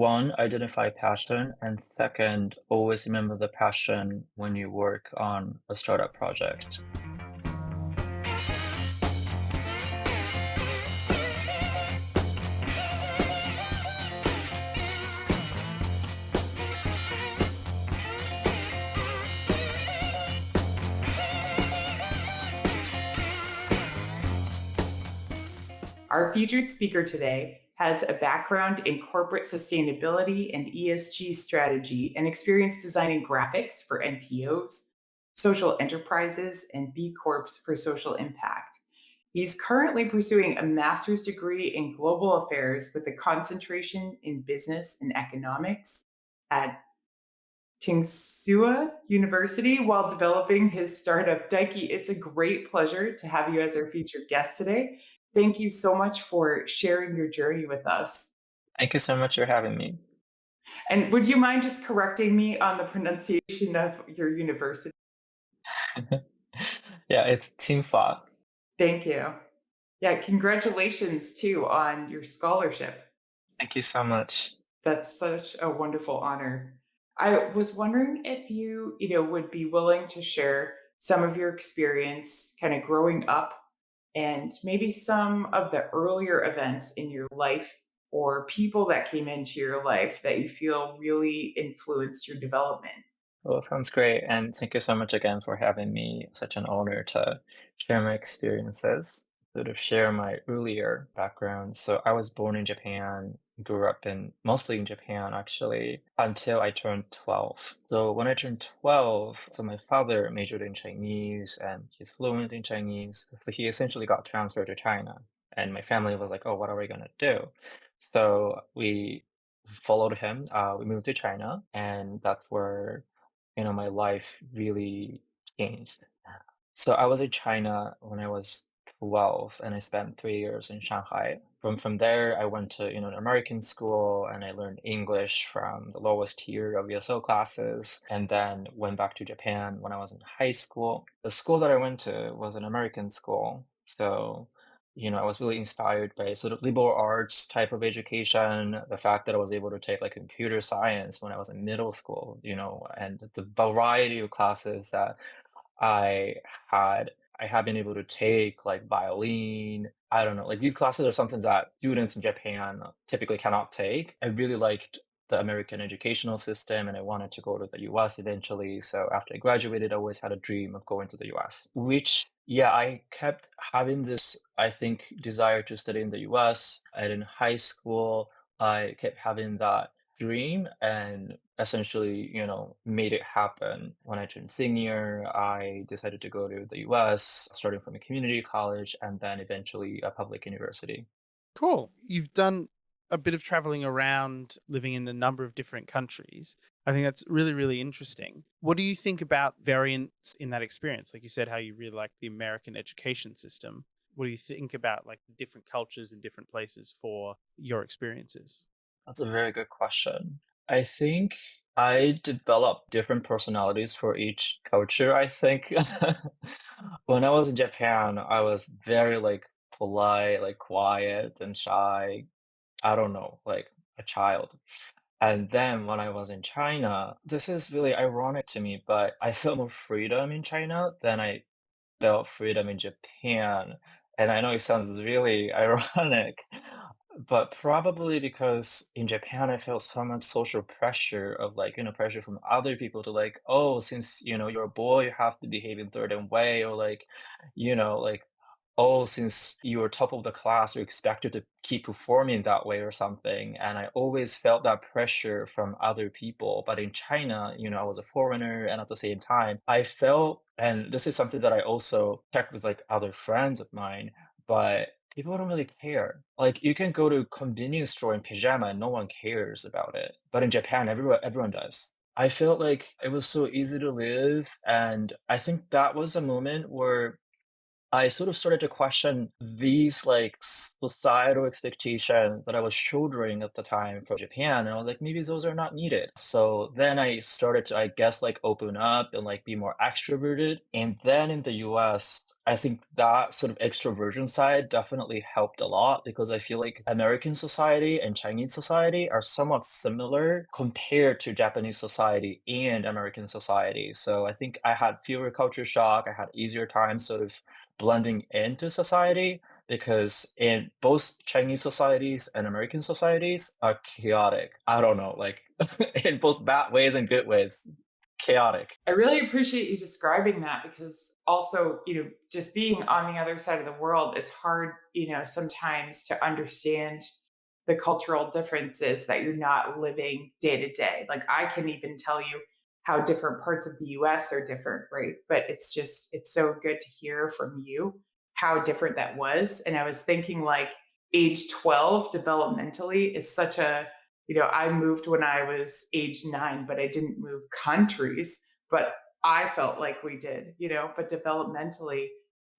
One, identify passion, and second, always remember the passion when you work on a startup project. Our featured speaker today has a background in corporate sustainability and ESG strategy and experience designing graphics for NPOs, social enterprises, and B Corps for social impact. He's currently pursuing a master's degree in global affairs with a concentration in business and economics at Tsinghua University while developing his startup. Daiki, it's a great pleasure to have you as our featured guest today. Thank you so much for sharing your journey with us. Thank you so much for having me. And would you mind just correcting me on the pronunciation of your university? Yeah, it's Tsinghua. Thank you. Yeah, congratulations too on your scholarship. Thank you so much. That's such a wonderful honor. I was wondering if you would be willing to share some of your experience kind of growing up and maybe some of the earlier events in your life or people that came into your life that you feel really influenced your development. Well, sounds great. And thank you so much again for having me. Such an honor to share my experiences, sort of share my earlier background. So I was born in Japan, grew up in mostly in Japan actually, until I turned 12. So when I turned 12, so my father majored in Chinese and he's fluent in Chinese. So he essentially got transferred to China. And my family was like, oh, what are we gonna do? So we followed him. We moved to China, and that's where my life really changed. So I was in China when I was 12 and I spent 3 years in Shanghai. From there, I went to, an American school and I learned English from the lowest tier of ESL classes and then went back to Japan when I was in high school. The school that I went to was an American school. So, I was really inspired by sort of liberal arts type of education, the fact that I was able to take like computer science when I was in middle school, and the variety of classes that I had I have been able to take like violin. I don't know, like these classes are something that students in Japan typically cannot take. I really liked the American educational system and I wanted to go to the US eventually. So after I graduated, I always had a dream of going to the US, which yeah, I kept having this, I think, desire to study in the US. And in high school, I kept having that dream and essentially, made it happen. When I turned senior, I decided to go to the US, starting from a community college and then eventually a public university. Cool. You've done a bit of traveling around, living in a number of different countries. I think that's really, really interesting. What do you think about variance in that experience? Like you said, how you really like the American education system. What do you think about like different cultures in different places for your experiences? That's a very good question. I think I developed different personalities for each culture, I think. When I was in Japan, I was very like polite, like quiet and shy. I don't know, like a child. And then when I was in China, this is really ironic to me, but I felt more freedom in China than I felt freedom in Japan. And I know it sounds really ironic, but probably because in Japan I felt so much social pressure of like, pressure from other people to like, oh, since you're a boy, you have to behave in certain way, or like, like, oh, since you were top of the class, you're expected to keep performing that way or something. And I always felt that pressure from other people. But in China, I was a foreigner, and at the same time, I felt, and this is something that I also checked with like other friends of mine, but people don't really care. Like you can go to a convenience store in pajama and no one cares about it. But in Japan, everyone does. I felt like it was so easy to live, and I think that was a moment where I sort of started to question these like societal expectations that I was shouldering at the time from Japan. And I was like, maybe those are not needed. So then I started to, I guess, like open up and like be more extroverted. And then in the US, I think that sort of extroversion side definitely helped a lot because I feel like American society and Chinese society are somewhat similar compared to Japanese society and American society. So I think I had fewer culture shock. I had easier time sort of blending into society because in both Chinese societies and American societies are chaotic. I don't know, like in both bad ways and good ways, chaotic. I really appreciate you describing that because also, just being on the other side of the world is hard, sometimes to understand the cultural differences that you're not living day to day. Like I can even tell you how different parts of the US are different, right? But it's so good to hear from you how different that was. And I was thinking like age 12 developmentally is such a, I moved when I was age 9, but I didn't move countries, but I felt like we did, but developmentally,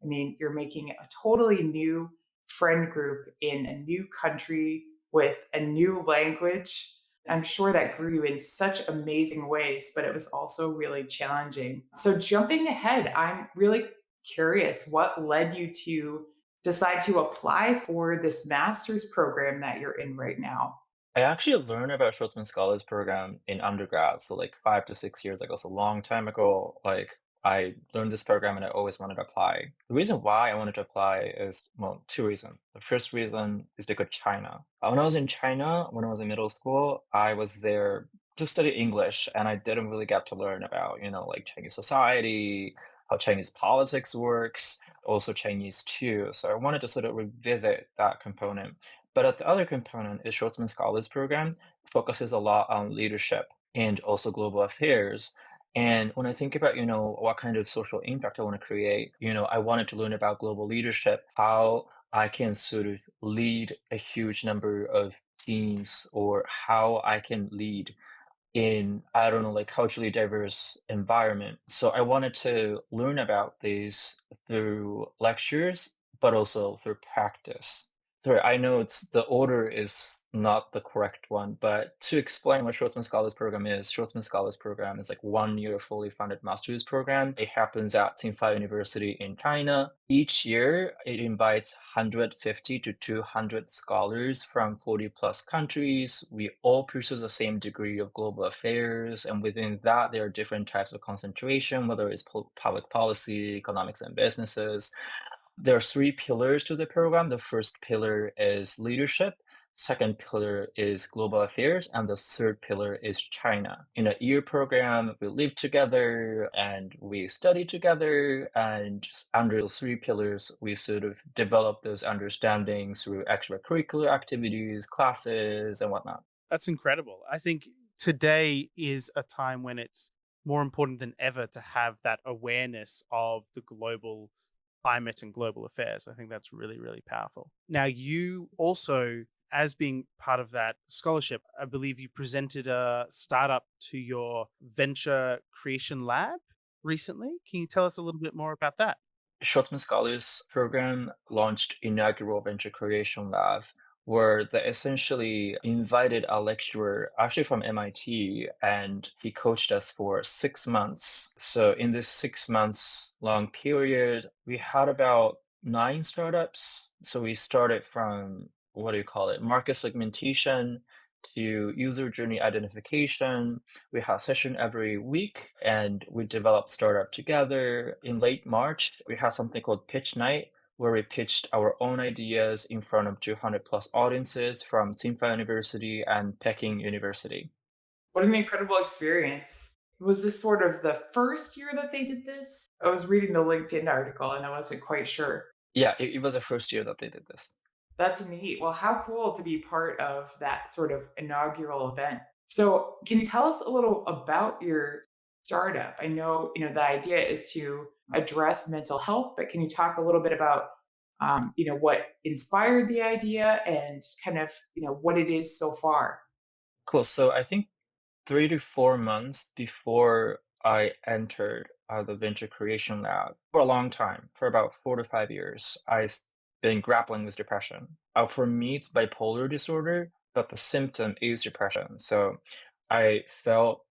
I mean, you're making a totally new friend group in a new country with a new language. I'm sure that grew you in such amazing ways, but it was also really challenging. So, jumping ahead, I'm really curious what led you to decide to apply for this master's program that you're in right now? I actually learned about Schwartzman Scholars Program in undergrad, so like 5 to 6 years ago, so a long time ago. Like I learned this program and I always wanted to apply. The reason why I wanted to apply is well, two reasons. The first reason is because China. When I was in China, when I was in middle school, I was there to study English, and I didn't really get to learn about like Chinese society, how Chinese politics works, also Chinese too. So I wanted to sort of revisit that component. But the other component is Schwartzman Scholars Program focuses a lot on leadership and also global affairs. And when I think about, what kind of social impact I want to create, I wanted to learn about global leadership, how I can sort of lead a huge number of teams or how I can lead in, I don't know, like culturally diverse environment. So I wanted to learn about these through lectures, but also through practice. Sorry, I know the order is not the correct one, but to explain what Schwartzman Scholars Program is, Schwartzman Scholars Program is like 1 year fully funded master's program. It happens at Tsinghua University in China. Each year, it invites 150 to 200 scholars from 40 plus countries. We all pursue the same degree of global affairs, and within that, there are different types of concentration, whether it's public policy, economics, and businesses. There are three pillars to the program. The first pillar is leadership. Second pillar is global affairs, and the third pillar is China. In a year program, we live together and we study together. And under those three pillars, we sort of develop those understandings through extracurricular activities, classes, and whatnot. That's incredible. I think today is a time when it's more important than ever to have that awareness of the global climate and global affairs. I think that's really, really powerful. Now, you also, as being part of that scholarship, I believe you presented a startup to your venture creation lab recently. Can you tell us a little bit more about that? Schwartzman Scholars Program launched inaugural venture creation lab where they essentially invited a lecturer actually from MIT and he coached us for 6 months. So in this 6 months long period, we had about 9 startups. So we started from what do you call it? Market segmentation to user journey identification. We have session every week and we develop startup together. In late March, we had something called Pitch Night, where we pitched our own ideas in front of 200 plus audiences from Tsinghua University and Peking University. What an incredible experience. Was this sort of the first year that they did this? I was reading the LinkedIn article and I wasn't quite sure. Yeah, it was the first year that they did this. That's neat. Well, how cool to be part of that sort of inaugural event. So, can you tell us a little about your startup? I know, the idea is to address mental health, but can you talk a little bit about, what inspired the idea and kind of, what it is so far? Cool. So I think 3 to 4 months before I entered the venture creation lab for a long time, for about 4 to 5 years. Been grappling with depression. For me, it's bipolar disorder, but the symptom is depression. So I felt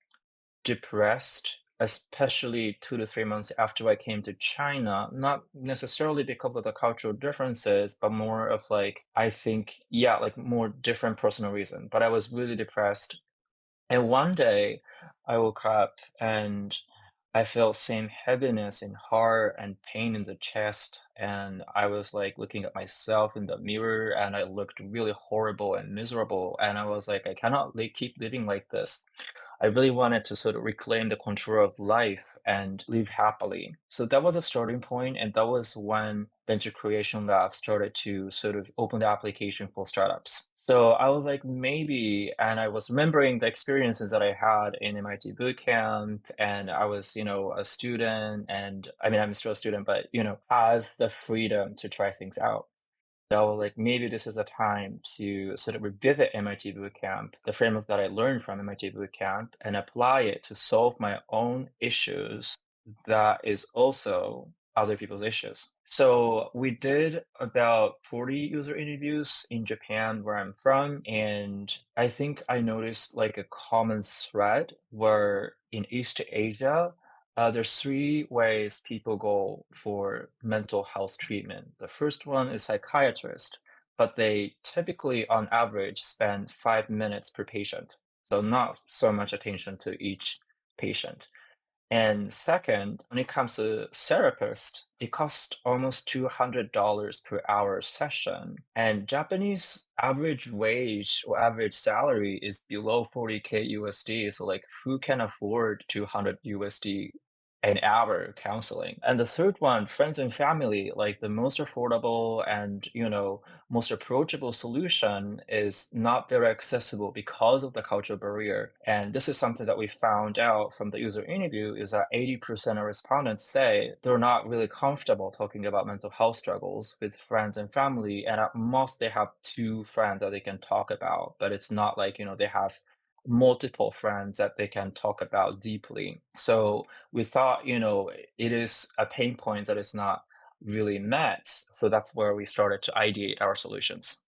depressed, especially 2 to 3 months after I came to China, not necessarily because of the cultural differences, but more of like, I think, yeah, like more different personal reason. But I was really depressed. And one day I woke up and I felt same heaviness in heart and pain in the chest. And I was like looking at myself in the mirror and I looked really horrible and miserable. And I was like, I cannot keep living like this. I really wanted to sort of reclaim the control of life and live happily. So that was a starting point, and that was when Venture Creation Lab started to sort of open the application for startups. So I was like, maybe, and I was remembering the experiences that I had in MIT bootcamp, and I was, a student, and I mean, I'm still a student, but have the freedom to try things out. So like maybe this is a time to sort of revisit MIT Bootcamp, the framework that I learned from MIT Bootcamp, and apply it to solve my own issues that is also other people's issues. So we did about 40 user interviews in Japan, where I'm from, and I think I noticed like a common thread where in East Asia, there's three ways people go for mental health treatment. The first one is psychiatrist, but they typically, on average, spend 5 minutes per patient. So not so much attention to each patient. And second, when it comes to therapist, it costs almost $200 per hour session. And Japanese average wage or average salary is below 40K USD. So like who can afford 200 USD an hour counseling? And the third one, friends and family, like the most affordable and, most approachable solution is not very accessible because of the cultural barrier. And this is something that we found out from the user interview is that 80% of respondents say they're not really comfortable talking about mental health struggles with friends and family. And at most they have two friends that they can talk about, but it's not like, they have multiple friends that they can talk about deeply. So we thought, it is a pain point that is not really met. So that's where we started to ideate our solutions.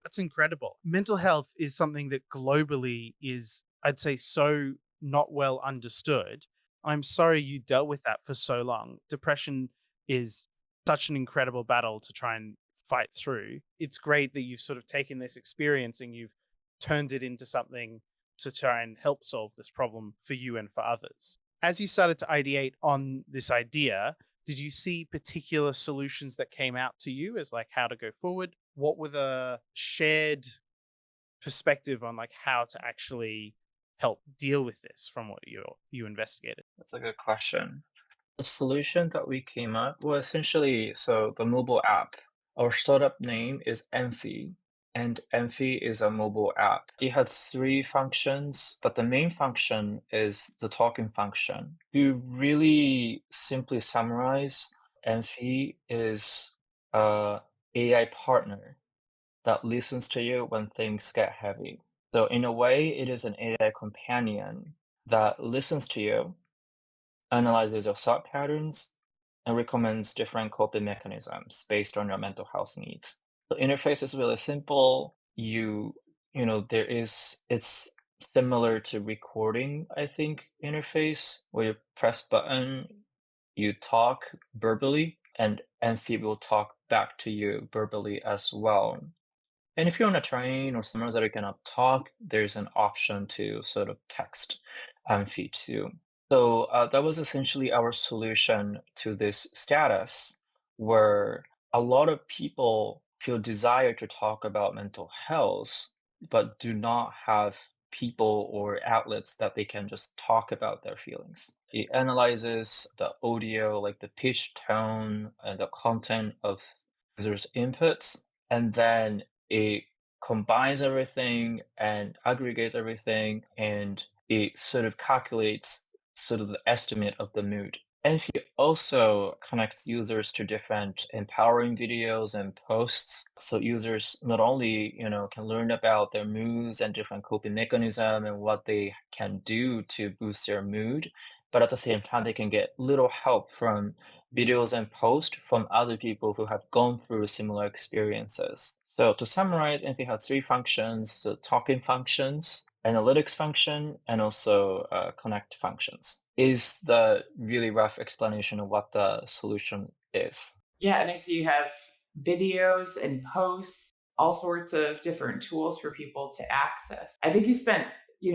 That's incredible. Mental health is something that globally is, I'd say, so not well understood. I'm sorry you dealt with that for so long. Depression is such an incredible battle to try and fight through. It's great that you've sort of taken this experience and you've turned it into something to try and help solve this problem for you and for others. As you started to ideate on this idea, did you see particular solutions that came out to you as like how to go forward? What were the shared perspective on like how to actually help deal with this from what you investigated? That's a good question. The solution that we came up was essentially so the mobile app. Our startup name is Emphy, and Emphy is a mobile app. It has three functions, but the main function is the talking function. To really simply summarize, Emphy is a AI partner that listens to you when things get heavy. So in a way, it is an AI companion that listens to you, analyzes your thought patterns, and recommends different coping mechanisms based on your mental health needs. The interface is really simple. It's similar to recording, I think, interface where you press button, you talk verbally, and Amphi will talk back to you verbally as well. And if you're on a train or somewhere that you cannot talk, there's an option to sort of text feed too. So that was essentially our solution to this status where a lot of people feel desire to talk about mental health, but do not have people or outlets that they can just talk about their feelings. It analyzes the audio, like the pitch, tone, and the content of users' inputs, and then it combines everything and aggregates everything, and it sort of calculates sort of the estimate of the mood. And he also connects users to different empowering videos and posts. So users not only, can learn about their moods and different coping mechanism and what they can do to boost their mood, but at the same time, they can get little help from videos and posts from other people who have gone through similar experiences. So to summarize, Emphy has three functions: the talking functions, analytics function, and also connect functions. Is the really rough explanation of what the solution is. Yeah, and I see you have videos and posts, all sorts of different tools for people to access. I think you spent,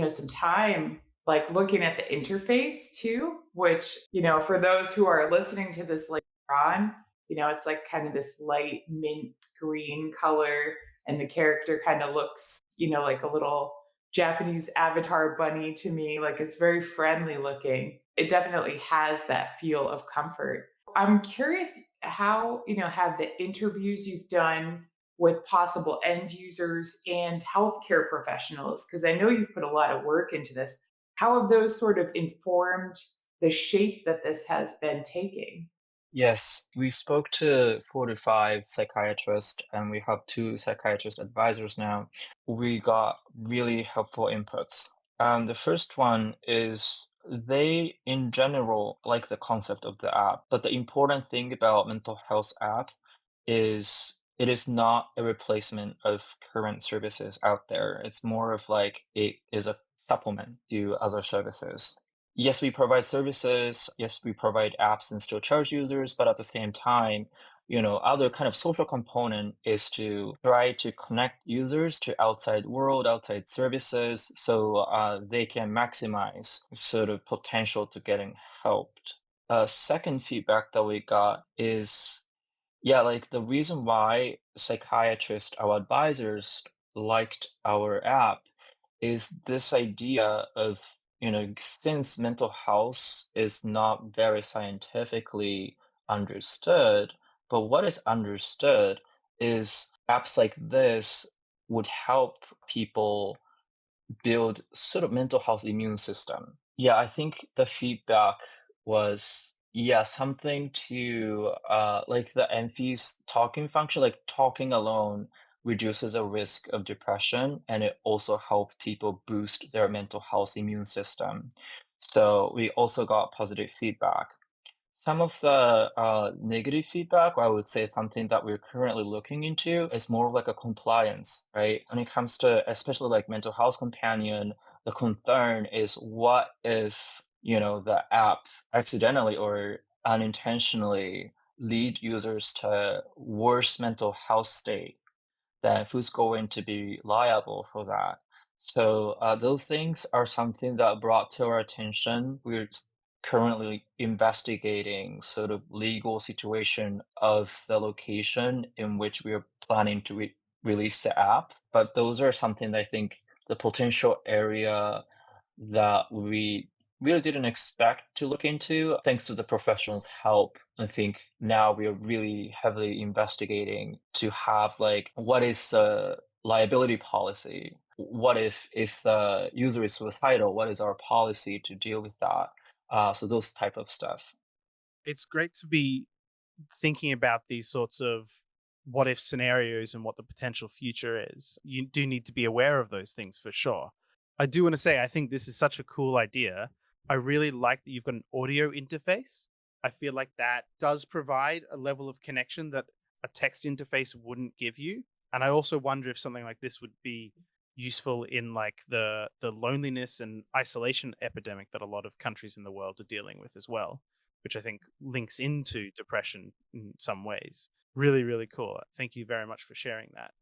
some time like looking at the interface too, which, for those who are listening to this later on, it's like kind of this light mint green color and the character kind of looks, like a little Japanese avatar bunny to me, like it's very friendly looking. It definitely has that feel of comfort. I'm curious how, have the interviews you've done with possible end users and healthcare professionals, because I know you've put a lot of work into this. How have those sort of informed the shape that this has been taking? Yes, we spoke to 45 psychiatrists and we have two psychiatrist advisors now. We got really helpful inputs. The first one is they, in general, like the concept of the app, but the important thing about mental health app is it is not a replacement of current services out there. It's more of like it is a supplement to other services. Yes, we provide services. Yes, we provide apps and still charge users, but at the same time, other kind of social component is to try to connect users to outside world, outside services, so they can maximize sort of potential to getting helped. Second feedback that we got is, yeah, like the reason why psychiatrists, our advisors, liked our app is this idea of, since mental health is not very scientifically understood, but what is understood is apps like this would help people build sort of mental health immune system. Yeah, I think the feedback was, yeah, something to like the Emphy's talking function, like talking alone reduces the risk of depression and it also helps people boost their mental health immune system. So we also got positive feedback. Some of the negative feedback, I would say something that we're currently looking into is more of like a compliance, right? When it comes to especially like mental health companion, the concern is what if, the app accidentally or unintentionally lead users to worse mental health state, then who's going to be liable for that? So those things are something that brought to our attention. Currently investigating sort of legal situation of the location in which we are planning to release the app. But those are something that I think the potential area that we really didn't expect to look into. Thanks to the professionals' help, I think now we are really heavily investigating to have like what is the liability policy? What if the user is suicidal? What is our policy to deal with that? So those type of stuff. It's great to be thinking about these sorts of what if scenarios and what the potential future is. You do need to be aware of those things for sure. I do want to say, I think this is such a cool idea. I really like that you've got an audio interface. I feel like that does provide a level of connection that a text interface wouldn't give you. And I also wonder if something like this would be useful in like the loneliness and isolation epidemic that a lot of countries in the world are dealing with as well, which I think links into depression in some ways. Really, really cool. Thank you very much for sharing that.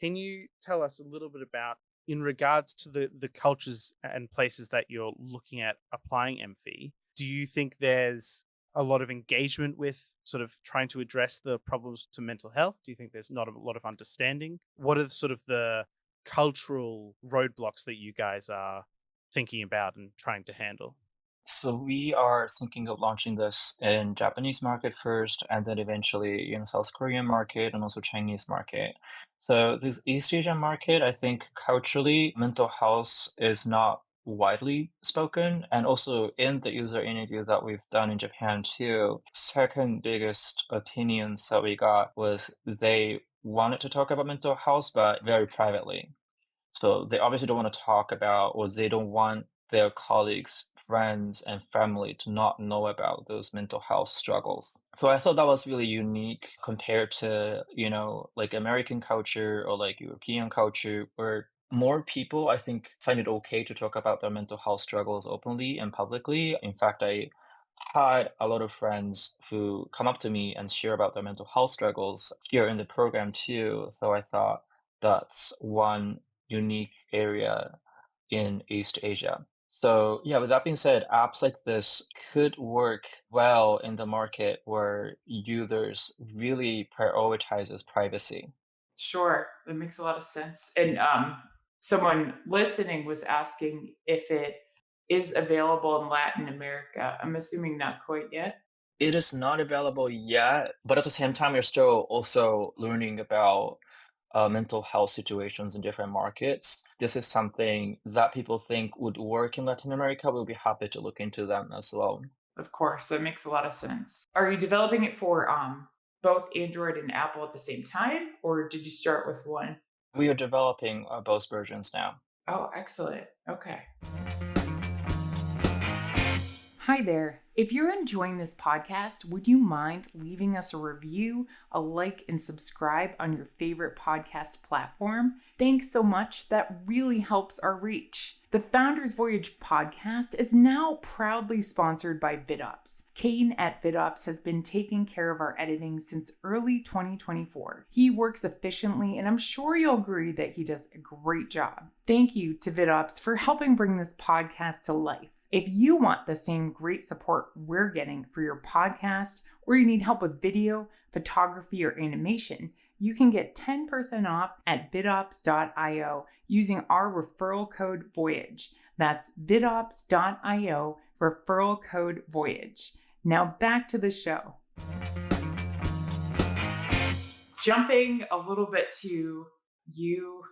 Can you tell us a little bit about, in regards to the cultures and places that you're looking at applying Emphy, do you think there's a lot of engagement with sort of trying to address the problems to mental health? Do you think there's not a lot of understanding? What are sort of the cultural roadblocks that you guys are thinking about and trying to handle? So we are thinking of launching this in Japanese market first, and then eventually in South Korean market and also Chinese market. So this East Asian market, I think culturally, mental health is not widely spoken, and also in the user interview that we've done in Japan too, second biggest opinions that we got was they wanted to talk about mental health, but very privately. So they obviously don't want to talk about, or they don't want their colleagues friends and family to not know about those mental health struggles. So I thought that was really unique compared to, like American culture or like European culture, where more people, I think, find it okay to talk about their mental health struggles openly and publicly. In fact, I had a lot of friends who come up to me and share about their mental health struggles here in the program too. So I thought that's one unique area in East Asia. So yeah, with that being said, apps like this could work well in the market where users really prioritizes privacy. Sure, that makes a lot of sense. And someone listening was asking if it is available in Latin America. I'm assuming not quite yet. It is not available yet, but at the same time, you're still also learning about mental health situations in different markets. This is something that people think would work in Latin America. We'll be happy to look into them as well. Of course, that makes a lot of sense. Are you developing it for both Android and Apple at the same time, or did you start with one? We are developing both versions now. Oh, excellent. Okay. Hi there. If you're enjoying this podcast, would you mind leaving us a review, a like, and subscribe on your favorite podcast platform? Thanks so much. That really helps our reach. The Founders Voyage podcast is now proudly sponsored by VidOps. Kane at VidOps has been taking care of our editing since early 2024. He works efficiently, and I'm sure you'll agree that he does a great job. Thank you to VidOps for helping bring this podcast to life. If you want the same great support we're getting for your podcast, or you need help with video, photography, or animation, you can get 10% off at vidops.io using our referral code Voyage. That's vidops.io, referral code Voyage. Now back to the show. Jumping a little bit to you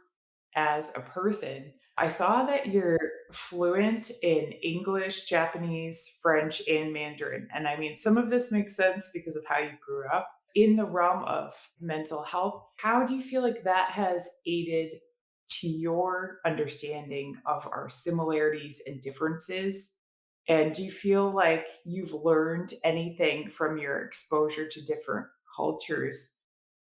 as a person, I saw that you're fluent in English, Japanese, French, and Mandarin. And I mean, some of this makes sense because of how you grew up. In the realm of mental health, how do you feel like that has aided to your understanding of our similarities and differences? And do you feel like you've learned anything from your exposure to different cultures,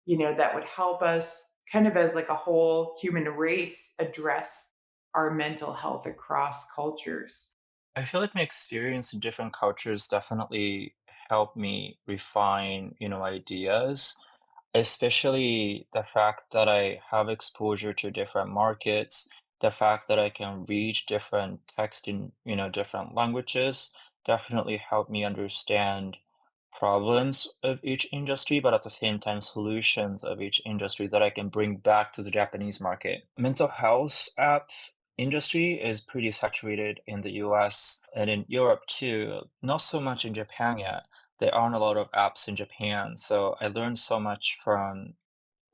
that would help us kind of as like a whole human race address our mental health across cultures? I feel like my experience in different cultures definitely helped me refine, ideas, especially the fact that I have exposure to different markets, the fact that I can read different text in, different languages definitely helped me understand problems of each industry, but at the same time, solutions of each industry that I can bring back to the Japanese market. Mental health app industry is pretty saturated in the US and in Europe too, not so much in Japan yet. There aren't a lot of apps in Japan. So I learned so much from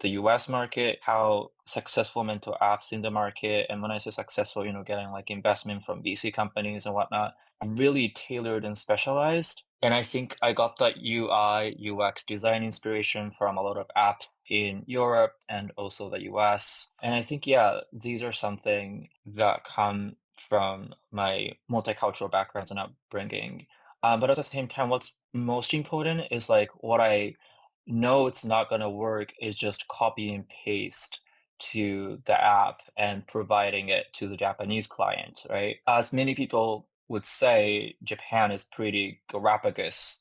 the US market, how successful mental apps in the market. And when I say successful, getting like investment from VC companies and whatnot, really tailored and specialized. And I think I got that UI, UX design inspiration from a lot of apps in Europe and also the US. And I think, yeah, these are something that come from my multicultural backgrounds and upbringing. But at the same time, what's most important is like what I know it's not gonna work is just copy and paste to the app and providing it to the Japanese client, right? As many people would say, Japan is pretty Galapagos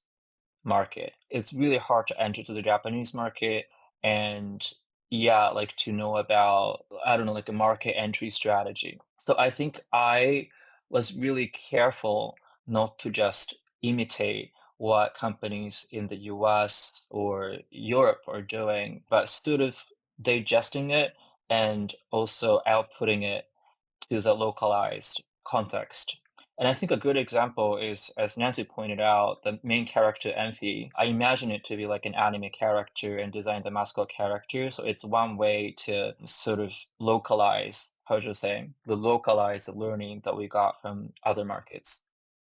market. It's really hard to enter to the Japanese market and yeah, like to know about, I don't know, like a market entry strategy. So I think I was really careful not to just imitate what companies in the US or Europe are doing, but sort of digesting it and also outputting it to the localized context. And I think a good example is, as Nancy pointed out, the main character, Emphy. I imagine it to be like an anime character and design the mascot character. So it's one way to sort of localize, how do you say, the localized learning that we got from other markets.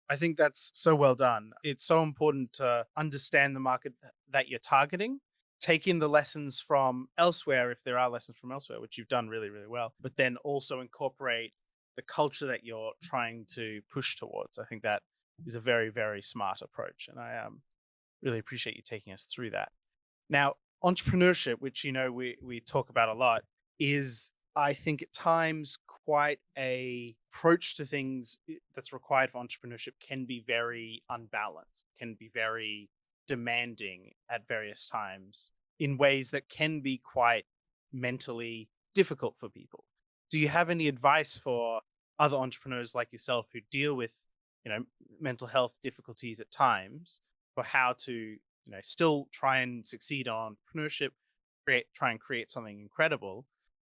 I think that's so well done. It's so important to understand the market that you're targeting, take in the lessons from elsewhere if there are lessons from elsewhere, which you've done really, really well, but then also incorporate the culture that you're trying to push towards. I think that is a very, very smart approach. And I really appreciate you taking us through that. Now, entrepreneurship, which we talk about a lot, is I think at times quite a approach to things that's required for entrepreneurship can be very unbalanced, can be very demanding at various times in ways that can be quite mentally difficult for people. Do you have any advice for other entrepreneurs like yourself who deal with, mental health difficulties at times, for how to, still try and succeed on entrepreneurship, try and create something incredible,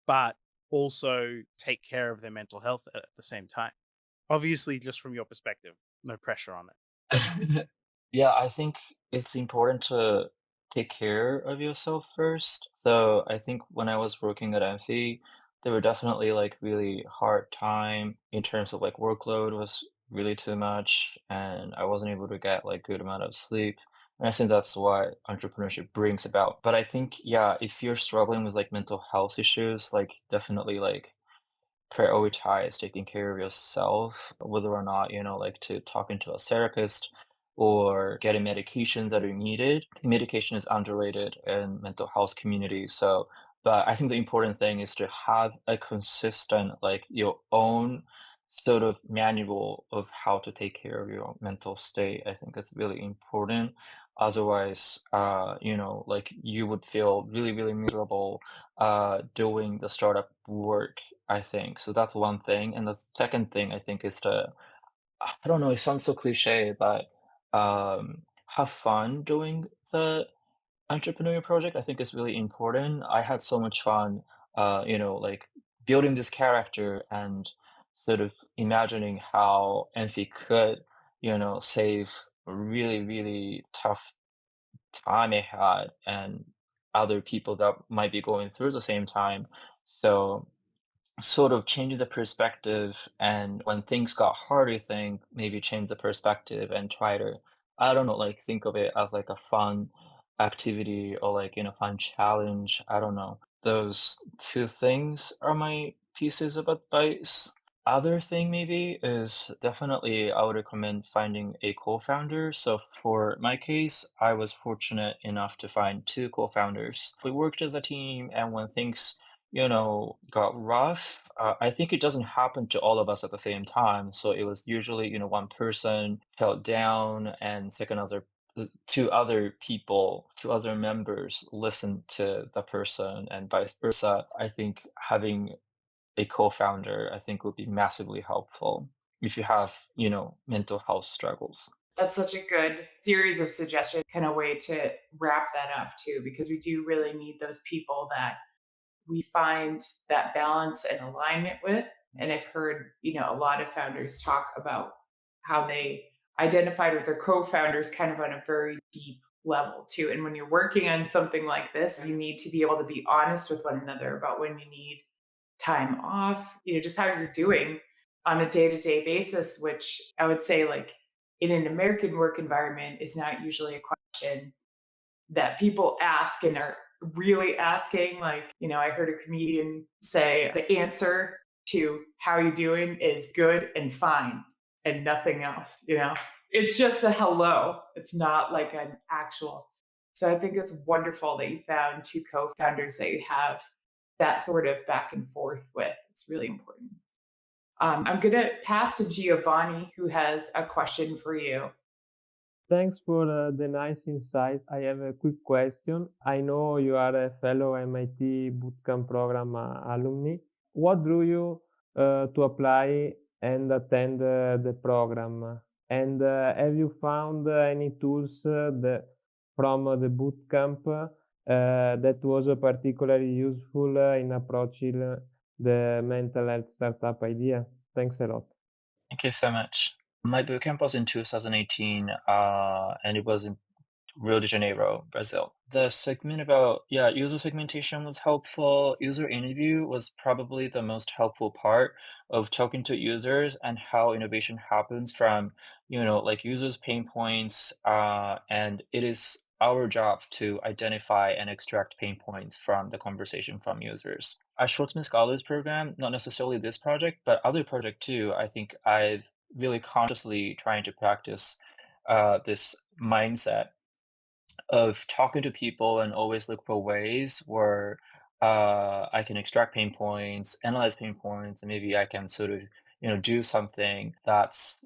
but also take care of their mental health at the same time? Obviously, just from your perspective, no pressure on it. Yeah, I think it's important to take care of yourself first. So I think when I was working at Emphy, there were definitely like really hard time in terms of like workload was really too much, and I wasn't able to get like good amount of sleep. And I think that's what entrepreneurship brings about. But I think, yeah, if you're struggling with like mental health issues, like definitely like prioritize taking care of yourself, whether or not, like to talking to a therapist or getting medications that are needed. I think medication is underrated in mental health community. So, but I think the important thing is to have a consistent, like your own sort of manual of how to take care of your mental state. I think it's really important. Otherwise, like you would feel really, really miserable doing the startup work, I think. So that's one thing. And the second thing I think is to, I don't know, it sounds so cliche, but have fun doing the entrepreneurial project. I think is really important. I had so much fun, like building this character and sort of imagining how Emphy could, save a really, really tough time I had and other people that might be going through the same time. So sort of change the perspective, and when things got hard, I think maybe change the perspective and try to, I don't know, like think of it as like a fun activity or like, fun challenge. I don't know. Those two things are my pieces of advice. Other thing maybe is definitely I would recommend finding a co-founder. So for my case, I was fortunate enough to find two co-founders. We worked as a team, and when things got rough. I think it doesn't happen to all of us at the same time. So it was usually, one person felt down and two other people, two other members listened to the person and vice versa. I think having a co-founder, I think would be massively helpful if you have, mental health struggles. That's such a good series of suggestions, kind of way to wrap that up too, because we do really need those people that we find that balance and alignment with. And I've heard, a lot of founders talk about how they identified with their co-founders kind of on a very deep level too. And when you're working on something like this, you need to be able to be honest with one another about when you need time off, just how you're doing on a day-to-day basis, which I would say like in an American work environment is not usually a question that people ask and are really asking. Like, I heard a comedian say the answer to how you doing is good and fine and nothing else. It's just a hello. It's not like an actual. So I think it's wonderful that you found two co-founders that you have that sort of back and forth with. It's really important. I'm going to pass to Giovanni, who has a question for you. Thanks for the nice insight. I have a quick question. I know you are a fellow MIT Bootcamp program alumni. What drew you to apply and attend the program? And have you found any tools from the bootcamp that was particularly useful in approaching the mental health startup idea? Thanks a lot. Thank you so much. My bootcamp was in 2018, and it was in Rio de Janeiro, Brazil. The segment about, yeah, user segmentation was helpful. User interview was probably the most helpful part of talking to users and how innovation happens from, like users' pain points. And it is our job to identify and extract pain points from the conversation from users. At Schwartzman Scholars Program, not necessarily this project, but other project too, I think I've really consciously trying to practice this mindset of talking to people and always look for ways where I can extract pain points, analyze pain points, and maybe I can sort of, do something that's,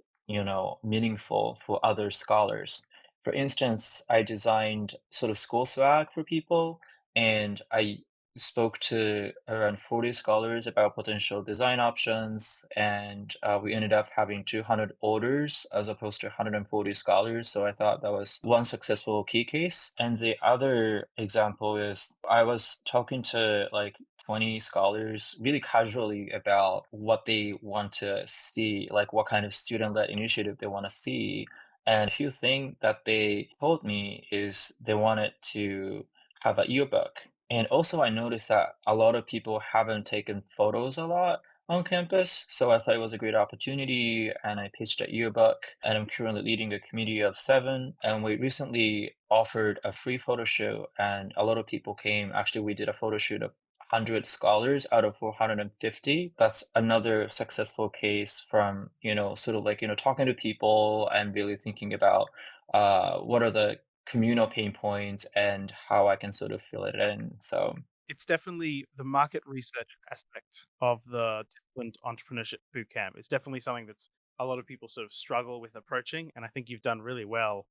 meaningful for other scholars. For instance, I designed sort of school swag for people, and I spoke to around 40 scholars about potential design options, and we ended up having 200 orders as opposed to 140 scholars. So I thought that was one successful key case. And the other example is I was talking to like 20 scholars really casually about what they want to see, like what kind of student-led initiative they want to see. And a few things that they told me is they wanted to have a yearbook. And also, I noticed that a lot of people haven't taken photos a lot on campus, so I thought it was a great opportunity, and I pitched a yearbook, and I'm currently leading a committee of 7, and we recently offered a free photo shoot, and a lot of people came. Actually, we did a photo shoot of 100 scholars out of 450. That's another successful case from, sort of like, talking to people and really thinking about what are the communal pain points and how I can sort of fill it in. So It's definitely the market research aspect of the disciplined entrepreneurship bootcamp. It's definitely something that's a lot of people sort of struggle with approaching. And I think you've done really well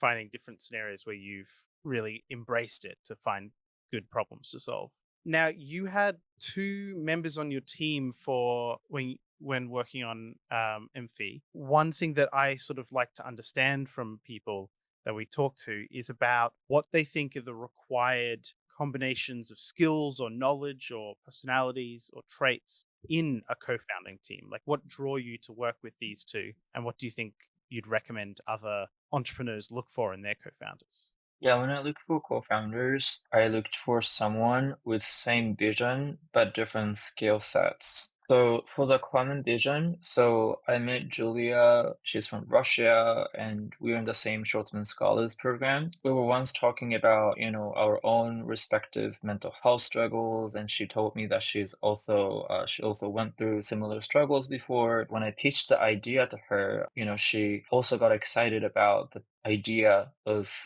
finding different scenarios where you've really embraced it to find good problems to solve. Now, you had two members on your team for when working on Emphy. One thing that I sort of like to understand from people that we talk to is about what they think are the required combinations of skills or knowledge or personalities or traits in a co-founding team. Like, what draw you to work with these two, and what do you think you'd recommend other entrepreneurs look for in their co-founders? yeah, when I looked for co-founders, I looked for someone with same vision but different skill sets. So for the common vision, so I met Julia, she's from Russia, and we're in the same Schwartzman Scholars program. We were once talking about, our own respective mental health struggles, and she told me that she also went through similar struggles before. When I pitched the idea to her, she also got excited about the idea of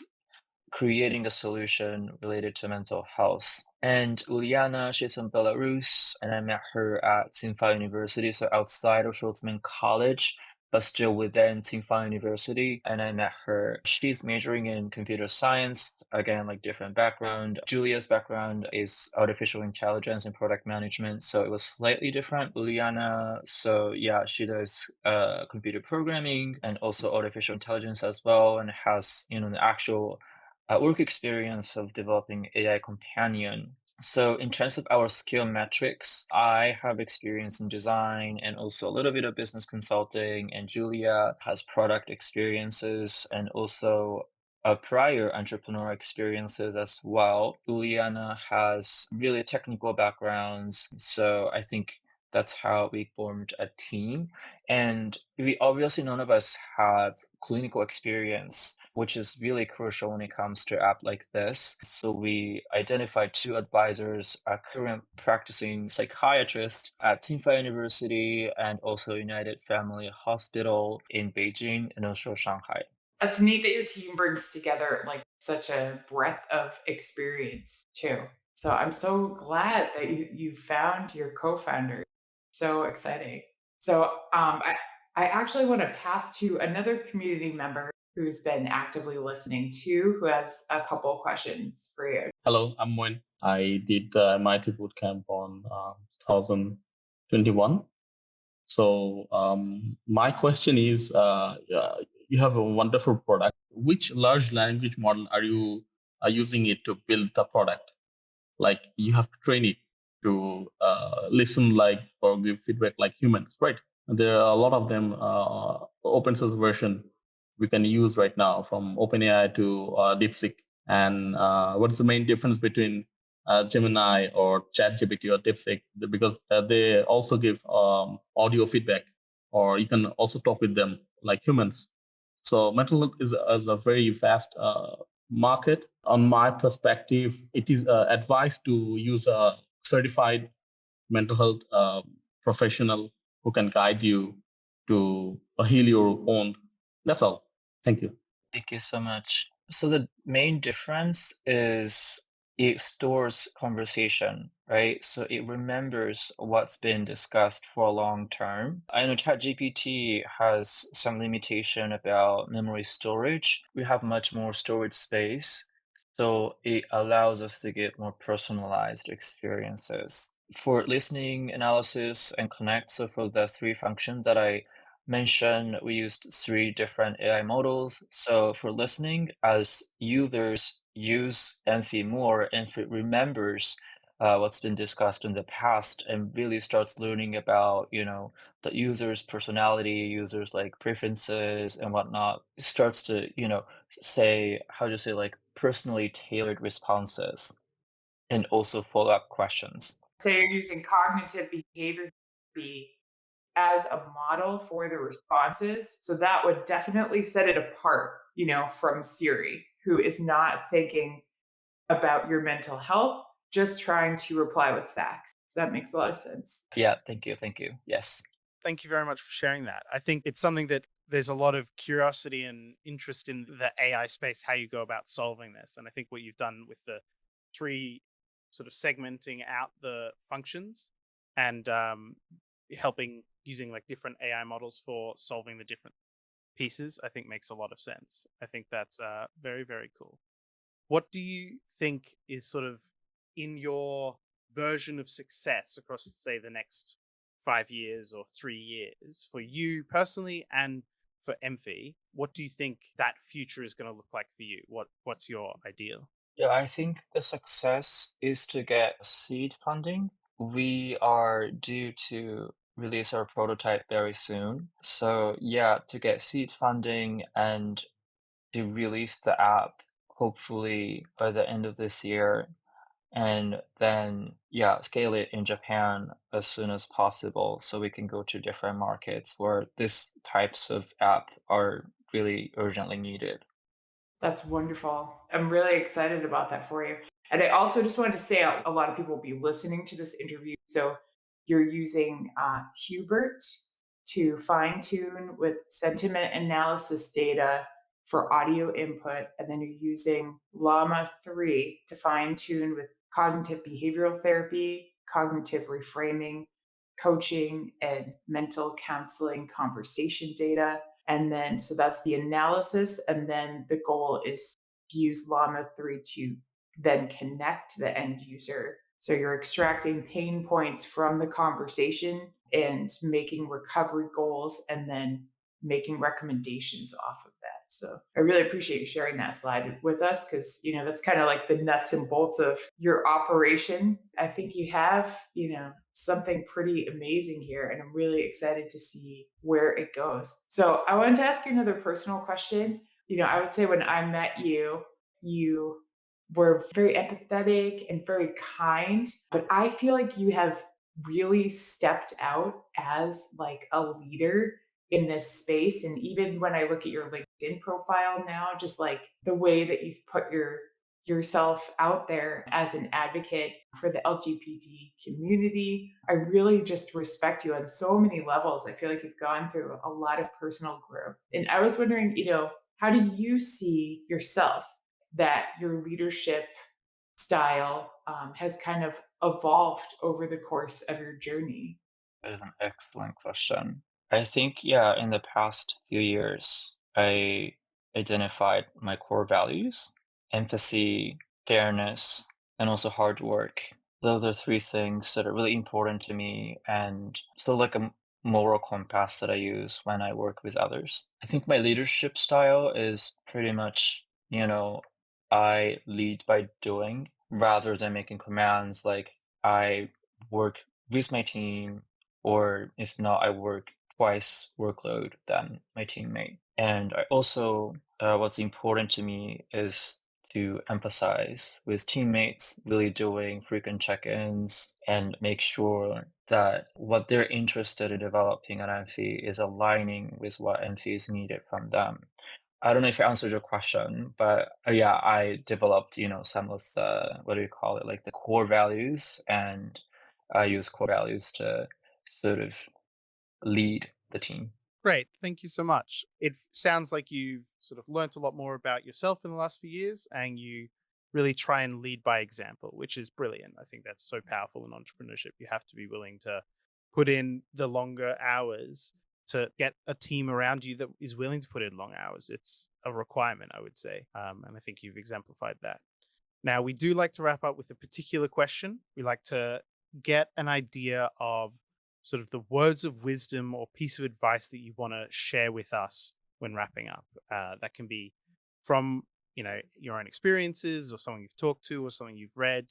creating a solution related to mental health. And Uliana, she's from Belarus, and I met her at Tsinghua University, so outside of Schwartzman College, but still within Tsinghua University. And I met her. She's majoring in computer science, again, like different background. Julia's background is artificial intelligence and product management, so it was slightly different. Uliana, so yeah, she does computer programming and also artificial intelligence as well, and has, the actual work experience of developing AI companion. So in terms of our skill metrics, I have experience in design and also a little bit of business consulting, and Julia has product experiences and also prior entrepreneur experiences as well. Juliana has really technical backgrounds, so I think that's how we formed a team. And we obviously none of us have clinical experience, which is really crucial when it comes to app like this. So we identified two advisors, a current practicing psychiatrist at Tsinghua University and also United Family Hospital in Beijing and also Shanghai. That's neat that your team brings together like such a breadth of experience too. So I'm so glad that you found your co-founder. So exciting. So I actually want to pass to another community member who's been actively listening too, who has a couple questions for you. Hello, I'm Moin. I did the MIT bootcamp on 2021. So my question is, you have a wonderful product. Which large language model are you using it to build the product? Like you have to train it to listen like or give feedback like humans, right? There are a lot of them open source version we can use right now from OpenAI to DeepSeek. And what's the main difference between Gemini or ChatGPT or DeepSeek? Because they also give audio feedback, or you can also talk with them like humans. So mental health is a very vast market. On my perspective, it is advised to use a certified mental health professional who can guide you to heal your own. That's all. Thank you. Thank you so much. So the main difference is it stores conversation, right? So it remembers what's been discussed for a long term. I know ChatGPT has some limitation about memory storage. We have much more storage space, so it allows us to get more personalized experiences. For listening, analysis, and connect, so for the three functions that I mentioned, we used three different AI models. So for listening, as users use Emphy more, Emphy remembers what's been discussed in the past and really starts learning about, the user's personality, users like preferences and whatnot. Starts to, say, how do you say, like personally tailored responses and also follow-up questions. So you're using cognitive behavior therapy as a model for the responses. So that would definitely set it apart, from Siri, who is not thinking about your mental health, just trying to reply with facts. That makes a lot of sense. Yeah, thank you, thank you. Yes. Thank you very much for sharing that. I think it's something that there's a lot of curiosity and interest in the AI space, how you go about solving this. And I think what you've done with the three sort of segmenting out the functions and helping using like different AI models for solving the different pieces, I think makes a lot of sense. I think that's very, very cool. What do you think is sort of in your version of success across, say, the next 5 years or 3 years for you personally and for Emphy? What do you think that future is going to look like for you? What's your ideal? Yeah, I think the success is to get seed funding. We are due to release our prototype very soon. So, yeah, to get seed funding and to release the app hopefully by the end of this year. And then, yeah, scale it in Japan as soon as possible so we can go to different markets where these types of app are really urgently needed. That's wonderful. I'm really excited about that for you. And I also just wanted to say a lot of people will be listening to this interview. So you're using Hubert to fine tune with sentiment analysis data for audio input. And then you're using Llama 3 to fine tune with cognitive behavioral therapy, cognitive reframing, coaching, and mental counseling conversation data. And then, so that's the analysis. And then the goal is to use Llama 3 to then connect to the end user. So you're extracting pain points from the conversation and making recovery goals and then making recommendations off of that. So I really appreciate you sharing that slide with us because, that's kind of like the nuts and bolts of your operation. I think you have, something pretty amazing here, and I'm really excited to see where it goes. So I wanted to ask you another personal question. I would say when I met you, you were very empathetic and very kind, but I feel like you have really stepped out as like a leader in this space. And even when I look at your LinkedIn profile now, just like the way that you've put yourself out there as an advocate for the LGBT community, I really just respect you on so many levels. I feel like you've gone through a lot of personal growth. And I was wondering, how do you see yourself that your leadership style has kind of evolved over the course of your journey? That is an excellent question. I think, yeah, in the past few years, I identified my core values: empathy, fairness, and also hard work. Those are three things that are really important to me and so like a moral compass that I use when I work with others. I think my leadership style is pretty much, I lead by doing rather than making commands. Like I work with my team, or if not, I work twice workload than my teammate. And I also, what's important to me is to emphasize with teammates, really doing frequent check-ins and make sure that what they're interested in developing at Emphy is aligning with what Emphy is needed from them. I don't know if I answered your question, but yeah, I developed, some of the, what do you call it, like the core values, and I use core values to sort of lead the team. Great. Thank you so much. It sounds like you've sort of learnt a lot more about yourself in the last few years and you really try and lead by example, which is brilliant. I think that's so powerful in entrepreneurship. You have to be willing to put in the longer hours to get a team around you that is willing to put in long hours. It's a requirement, I would say. And I think you've exemplified that. Now, we do like to wrap up with a particular question. We like to get an idea of sort of the words of wisdom or piece of advice that you want to share with us when wrapping up. That can be from, your own experiences or someone you've talked to or something you've read,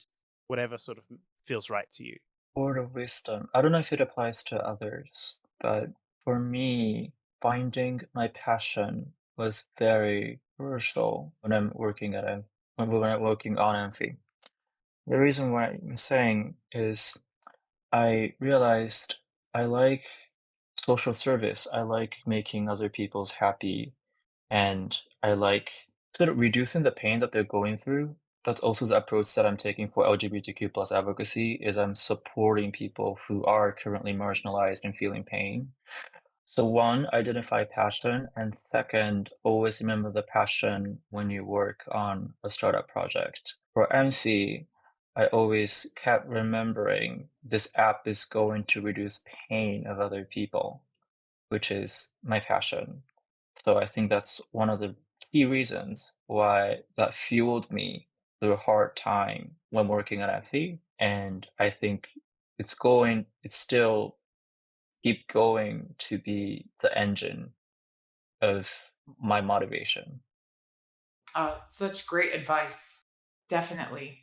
whatever sort of feels right to you. Word of wisdom. I don't know if it applies to others, but for me, finding my passion was very crucial when I'm working when I'm working on Emphy. The reason why I'm saying is I realized I like social service. I like making other people's happy, and I like sort of reducing the pain that they're going through. That's also the approach that I'm taking for LGBTQ plus advocacy is I'm supporting people who are currently marginalized and feeling pain. So one, identify passion, and second, always remember the passion when you work on a startup project. For MC, I always kept remembering this app is going to reduce pain of other people, which is my passion. So I think that's one of the key reasons why that fueled me through a hard time when working at Emphy. And I think it's still keep going to be the engine of my motivation. Such great advice. Definitely.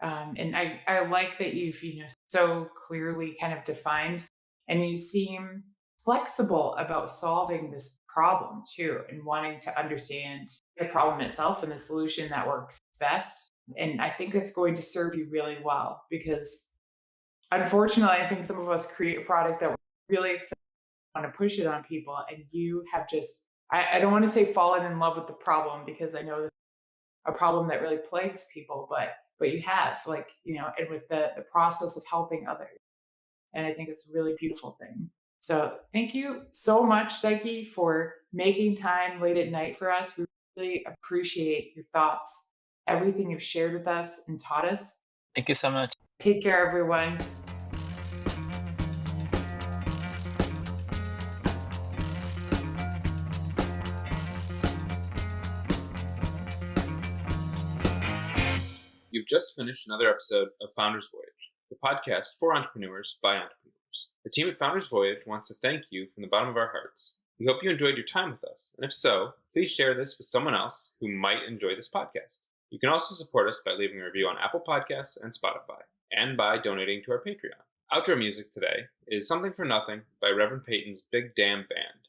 And I like that you've, so clearly kind of defined and you seem flexible about solving this problem too, and wanting to understand the problem itself and the solution that works best. And I think that's going to serve you really well because unfortunately, I think some of us create a product that we're really excited want to push it on people. And you have just, I don't want to say fallen in love with the problem because I know a problem that really plagues people, but you have like, and with the process of helping others. And I think it's a really beautiful thing. So thank you so much, Daiki, for making time late at night for us. We really appreciate your thoughts, everything you've shared with us and taught us. Thank you so much. Take care, everyone. You've just finished another episode of Founders Voyage, the podcast for entrepreneurs by entrepreneurs. The team at Founders Voyage wants to thank you from the bottom of our hearts. We hope you enjoyed your time with us, and if so, please share this with someone else who might enjoy this podcast. You can also support us by leaving a review on Apple Podcasts and Spotify, and by donating to our Patreon. Outro music today is Something for Nothing by Reverend Peyton's Big Damn Band.